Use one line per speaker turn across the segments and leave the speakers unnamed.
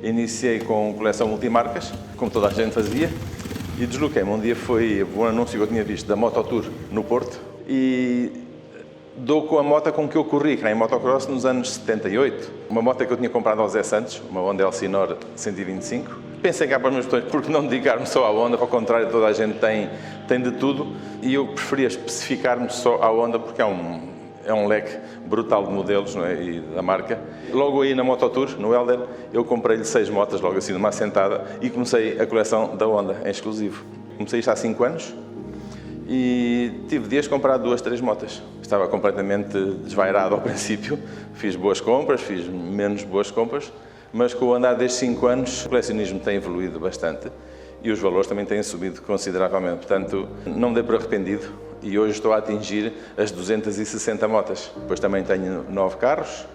Iniciei com coleção multimarcas, como toda a gente fazia, e desloquei-me. Um dia foi um anúncio que eu tinha visto da Mototour no Porto e dou com a moto com que eu corri, em motocross nos anos 78. Uma moto que eu tinha comprado ao Zé Santos, uma Honda Elsinore 125. Pensei cá para os meus botões, porque não dedicar-me só à Honda, ao contrário, toda a gente tem de tudo, e eu preferia especificar-me só à Honda, porque é um leque brutal de modelos, não é? E da marca. Logo aí na Mototour, no Helder, eu comprei-lhe 6 motas, logo assim, numa assentada, e comecei a coleção da Honda, em exclusivo. Comecei isto há 5 anos e tive dias de comprar 2, 3 motas. Estava completamente desvairado ao princípio, fiz boas compras, fiz menos boas compras, mas com o andar destes 5 anos, o colecionismo tem evoluído bastante e os valores também têm subido consideravelmente. Portanto, não me dei por arrependido e hoje estou a atingir as 260 motas. Depois também tenho 9 carros,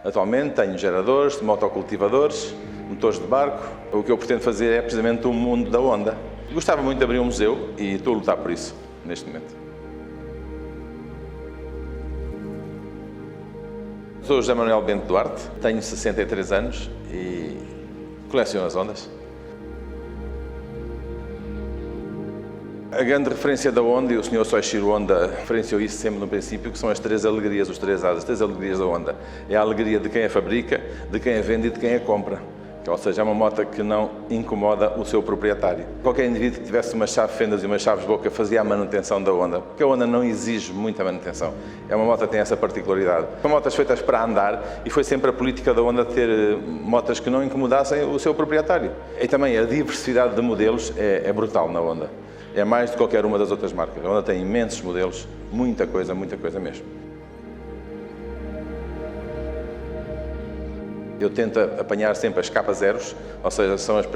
atualmente tenho geradores, motocultivadores, motores de barco. O que eu pretendo fazer é precisamente o mundo da Honda. Gostava muito de abrir um museu e estou a lutar por isso, neste momento. Sou José Manuel Bento Duarte, tenho 63 anos e coleciono as Hondas. A grande referência da Honda, e o Sr. Soichiro Honda referenciou isso sempre no princípio, que são as 3 alegrias, os 3 A's, as 3 alegrias da Honda. É a alegria de quem a fabrica, de quem a vende e de quem a compra. Ou seja, é uma moto que não incomoda o seu proprietário. Qualquer indivíduo que tivesse uma chave fendas e uma chave de boca fazia a manutenção da Honda, porque a Honda não exige muita manutenção. É uma moto que tem essa particularidade. São motas feitas para andar e foi sempre a política da Honda ter motas que não incomodassem o seu proprietário. E também a diversidade de modelos é brutal na Honda. É mais do que qualquer uma das outras marcas. A Honda tem imensos modelos, muita coisa mesmo. Eu tento apanhar sempre as capa zeros, ou seja, são os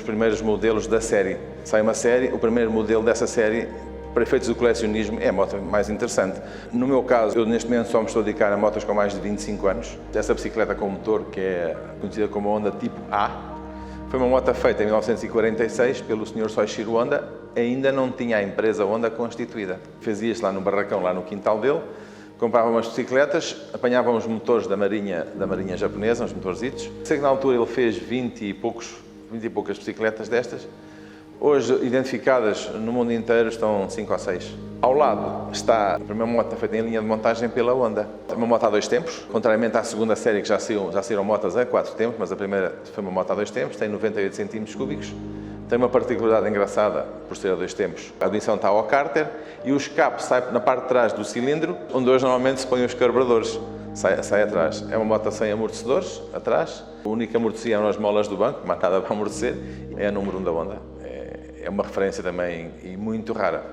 primeiros modelos da série. Sai uma série, o primeiro modelo dessa série, para efeitos do colecionismo, é a moto mais interessante. No meu caso, eu neste momento só me estou a dedicar a motos com mais de 25 anos. Essa bicicleta com motor, que é conhecida como Honda Tipo A, foi uma moto feita em 1946 pelo Sr. Soichiro Honda, ainda não tinha a empresa Honda constituída. Fazia-se lá no barracão, lá no quintal dele, comprava umas bicicletas, apanhava uns motores da marinha japonesa, uns motorzitos. Sei que na altura ele fez 20 e poucas bicicletas destas. Hoje, identificadas no mundo inteiro, estão 5 ou 6. Ao lado está a primeira moto feita em linha de montagem pela Honda. Uma moto a 2 tempos, contrariamente à segunda série que já saíram motas a 4 tempos, mas a primeira foi uma moto a 2 tempos, tem 98 cm3. Tem uma particularidade engraçada por ser a 2 tempos. A adição está ao cárter e o escape sai na parte de trás do cilindro, onde hoje normalmente se põem os carburadores. Sai atrás. É uma moto sem amortecedores atrás. A única amortecia são as molas do banco, mais nada para amortecer. É a número 1 da Honda. É uma referência também e muito rara.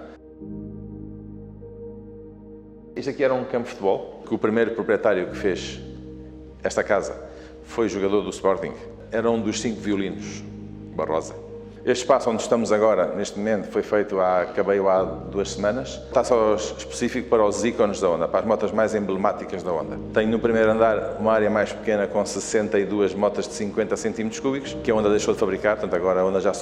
Este aqui era um campo de futebol, que o primeiro proprietário que fez esta casa foi jogador do Sporting. Era um dos 5 violinos, Barrosa. Este espaço onde estamos agora, neste momento, foi feito acabei-o há 2 semanas. Está só específico para os ícones da Honda, para as motas mais emblemáticas da Honda. Tenho no primeiro andar uma área mais pequena com 62 motas de 50 cm3, que a Honda deixou de fabricar, portanto agora a Honda já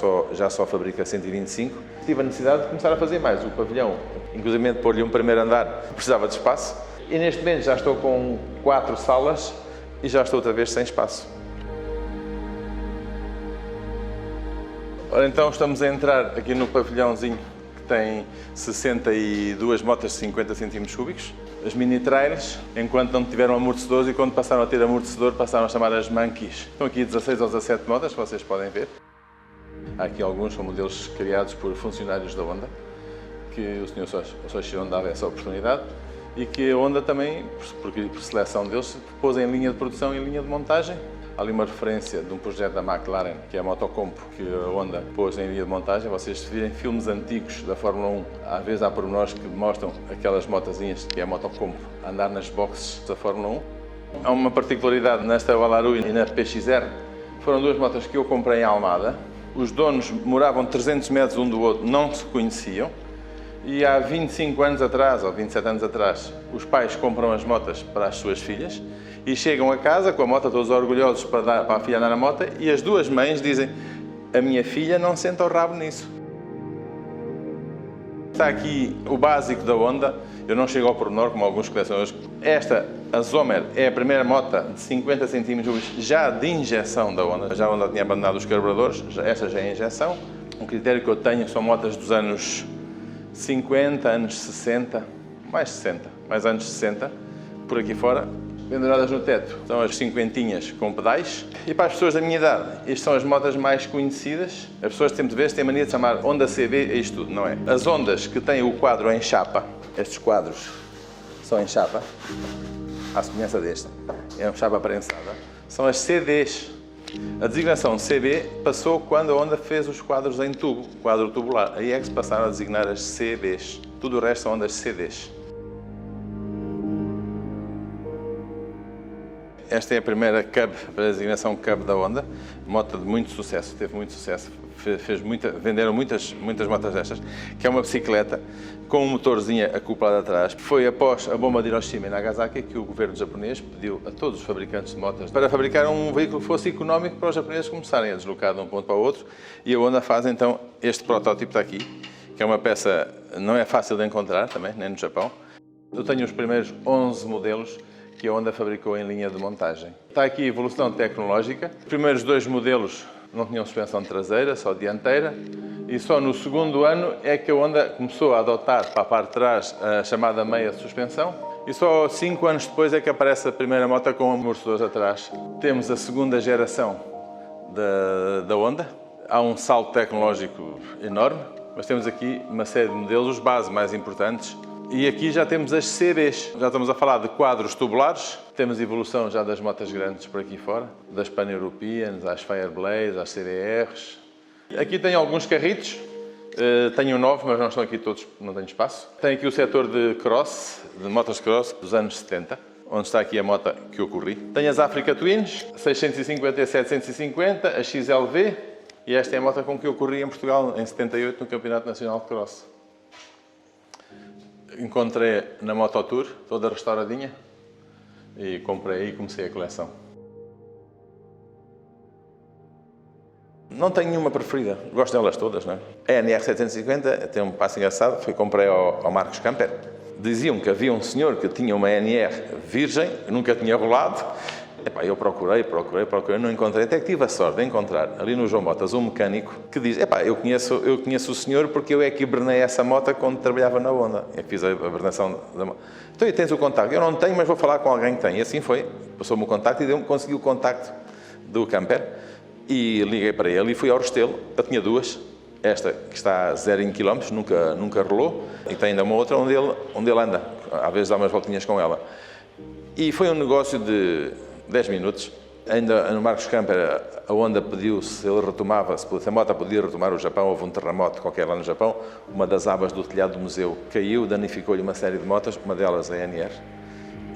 só fabrica 125. Tive a necessidade de começar a fazer mais. O pavilhão, inclusive pôr-lhe um primeiro andar, precisava de espaço. E neste momento já estou com 4 salas e já estou outra vez sem espaço. Ora, então estamos a entrar aqui no pavilhãozinho que tem 62 motas de 50 cm3. As mini trailers, enquanto não tiveram amortecedores, e quando passaram a ter amortecedor passaram a chamar as monkeys. Estão aqui 16 ou 17 motas, que vocês podem ver. Há aqui alguns, são modelos criados por funcionários da Honda, que o Sr. Soichiro Honda dava essa oportunidade e que a Honda também, por seleção deles, pôs em linha de produção e em linha de montagem. Há ali uma referência de um projeto da McLaren, que é a Motocompo, que a Honda pôs em linha de montagem. Vocês, se virem filmes antigos da Fórmula 1, às vezes há pormenores que mostram aquelas motazinhas, que é a Motocompo, a andar nas boxes da Fórmula 1. Há uma particularidade nesta Valaru e na PXR. Foram 2 motas que eu comprei em Almada. Os donos moravam 300 metros um do outro, não se conheciam. E há 25 anos atrás, ou 27 anos atrás, os pais compram as motas para as suas filhas e chegam a casa com a moto, todos orgulhosos para a filha andar na moto, e as 2 mães dizem: a minha filha não senta o rabo nisso. Está aqui o básico da Honda. Eu não chego ao pormenor, como alguns colecionadores. Esta, a Zomer, é a primeira moto de 50 cm já de injeção da Honda. Já a Honda tinha abandonado os carburadores, esta já é injeção. Um critério que eu tenho são motas dos anos 50, anos 60, mais anos 60, por aqui fora, penduradas no teto. São as cinquentinhas com pedais. E para as pessoas da minha idade, estas são as motas mais conhecidas. As pessoas têm mania de chamar Honda CB a isto tudo, não é? As Hondas que têm o quadro em chapa, estes quadros são em chapa, à semelhança desta, é uma chapa prensada, são as CDs. A designação CB passou quando a Honda fez os quadros em tubo, quadro tubular. Aí é que se passaram a designar as CBs. Tudo o resto são Hondas CDs. Esta é a primeira Cub, a designação Cub da Honda, moto de muito sucesso, teve muito sucesso, venderam muitas motas destas, que é uma bicicleta com um motorzinho acoplado atrás. Foi após a bomba de Hiroshima e Nagasaki que o governo japonês pediu a todos os fabricantes de motas para fabricar um veículo que fosse económico para os japoneses começarem a deslocar de um ponto para o outro, e a Honda faz então este protótipo está aqui, que é uma peça, não é fácil de encontrar também, nem no Japão. Eu tenho os primeiros 11 modelos que a Honda fabricou em linha de montagem. Está aqui a evolução tecnológica. Os primeiros 2 modelos não tinham suspensão traseira, só dianteira, e só no segundo ano é que a Honda começou a adotar para a parte de trás a chamada meia suspensão, e só 5 anos depois é que aparece a primeira moto com amortecedores atrás. Temos a segunda geração da Honda. Há um salto tecnológico enorme, mas temos aqui uma série de modelos, os base mais importantes. E aqui já temos as CBs. Já estamos a falar de quadros tubulares. Temos evolução já das motas grandes por aqui fora, das Pan-Europeans, às Fireblades, às CDRs. Aqui tenho alguns carritos. Tenho 9, mas não estão aqui todos, não tenho espaço. Tenho aqui o setor de cross, de motas cross dos anos 70, onde está aqui a moto que eu corri. Tenho as Africa Twins, 650 e 750, a XLV, e esta é a moto com que eu corri em Portugal em 78 no Campeonato Nacional de Cross. Encontrei na Mototour, toda restauradinha, e comprei e comecei a coleção. Não tenho nenhuma preferida, gosto delas todas, não é? A NR 750 tem um passo engraçado, comprei ao Marcos Camper. Diziam que havia um senhor que tinha uma NR virgem, nunca tinha rolado. Epá, eu procurei, não encontrei, até que tive a sorte de encontrar ali no João Motas um mecânico que diz: epá, eu conheço o senhor porque eu é que hibernei essa moto quando trabalhava na Honda. É que fiz a hibernação da moto. Então, e tens o contacto? Eu não tenho, mas vou falar com alguém que tem. E assim foi, passou-me o contacto e consegui o contacto do Camper e liguei para ele e fui ao Restelo. Eu tinha 2, esta que está a 0 km, nunca rolou, e tem ainda uma outra onde ele anda, às vezes dá umas voltinhas com ela. E foi um negócio de 10 minutos. Ainda no Marcos Camper, a Honda pediu se ele retomava, se a moto podia retomar o Japão. Houve um terremoto qualquer lá no Japão, uma das abas do telhado do museu caiu, danificou-lhe uma série de motas, uma delas a NR.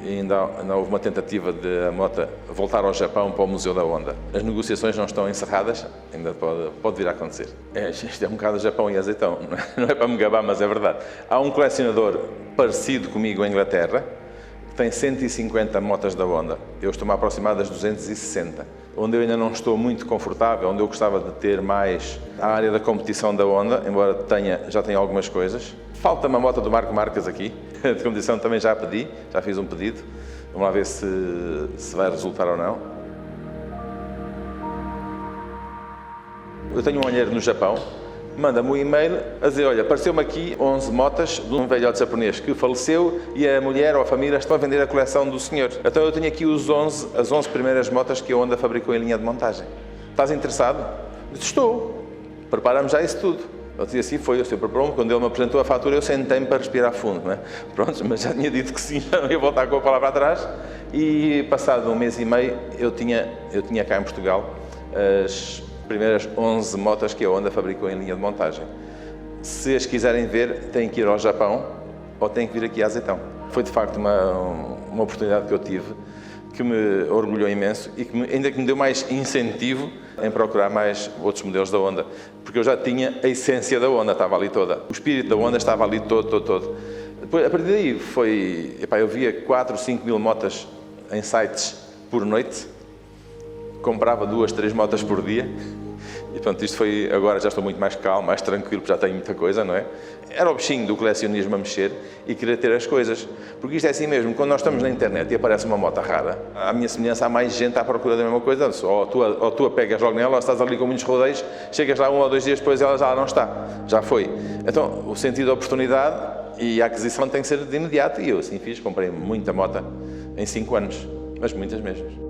E ainda houve uma tentativa de a moto voltar ao Japão para o Museu da Honda. As negociações não estão encerradas, ainda pode vir a acontecer. Isto é um bocado Japão e azeitão, não é para me gabar, mas é verdade. Há um colecionador parecido comigo em Inglaterra, tem 150 motas da Honda. Eu estou-me a aproximar das 260. Onde eu ainda não estou muito confortável, onde eu gostava de ter mais a área da competição da Honda, embora já tenha algumas coisas. Falta-me a moto do Marco Marques aqui, de competição também já pedi, já fiz um pedido. Vamos lá ver se vai resultar ou não. Eu tenho um olheiro no Japão, manda-me um e-mail a dizer: olha, apareceu-me aqui 11 motas de um velhote japonês que faleceu e a mulher ou a família estão a vender a coleção do senhor. Então eu tenho aqui as 11 primeiras motas que a Honda fabricou em linha de montagem. Estás interessado? Eu disse: estou. Prepara-me já isso tudo. Ele dizia assim: foi, eu sempre pronto. Quando ele me apresentou a fatura, eu sentei-me para respirar fundo, não é? Pronto, mas já tinha dito que sim, já não ia voltar com a palavra atrás. E passado um mês e meio, eu tinha cá em Portugal as primeiras 11 motas que a Honda fabricou em linha de montagem. Se as quiserem ver, têm que ir ao Japão ou têm que vir aqui a Azeitão. Foi de facto uma oportunidade que eu tive, que me orgulhou imenso e ainda que me deu mais incentivo em procurar mais outros modelos da Honda, porque eu já tinha a essência da Honda, estava ali toda. O espírito da Honda estava ali todo. Depois, a partir daí eu via 4 ou 5 mil motas em sites por noite, comprava 2, 3 motas por dia E pronto, isto foi, agora já estou muito mais calmo, mais tranquilo, porque já tenho muita coisa, não é? Era o bichinho do colecionismo a mexer e querer ter as coisas. Porque isto é assim mesmo, quando nós estamos na internet e aparece uma moto rara, à minha semelhança há mais gente à procura da mesma coisa. Ou tu a pegas logo nela, ou estás ali com muitos rodeios, chegas lá 1 ou 2 dias depois ela já não está, já foi. Então o sentido da oportunidade e a aquisição tem que ser de imediato, e eu assim fiz, comprei muita moto em 5 anos, mas muitas mesmo.